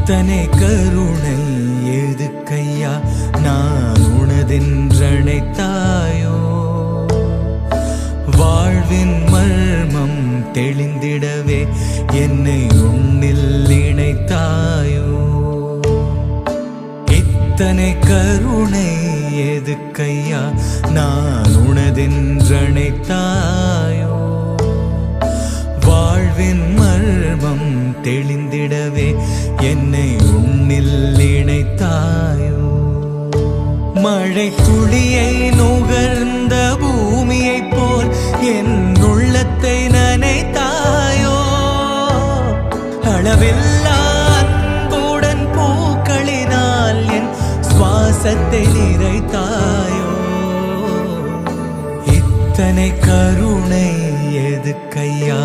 இத்தனை கருணை எதுக்கையா நான் உனதென்றழைத்தாயோ வாழ்வின் மர்மம் தெளிந்திடவே என்னை உன்னில் இணைத்தாயோ இத்தனை கருணை எதுக்கையா நான் உனதென்றழைத்தாயோ வாழ்வின் மர்மம் தெளிந்திடவே என்னை உன்னில் இணைத்தாயோ மழை துளியை நுகர்ந்த பூமியைப் போல் என் உள்ளத்தை நனைத்தாயோ அளவில்லா அன்புடன் பூக்களினால் என் சுவாசத்தை நிறைத்தாயோ இத்தனை கருணை எதுக்கையா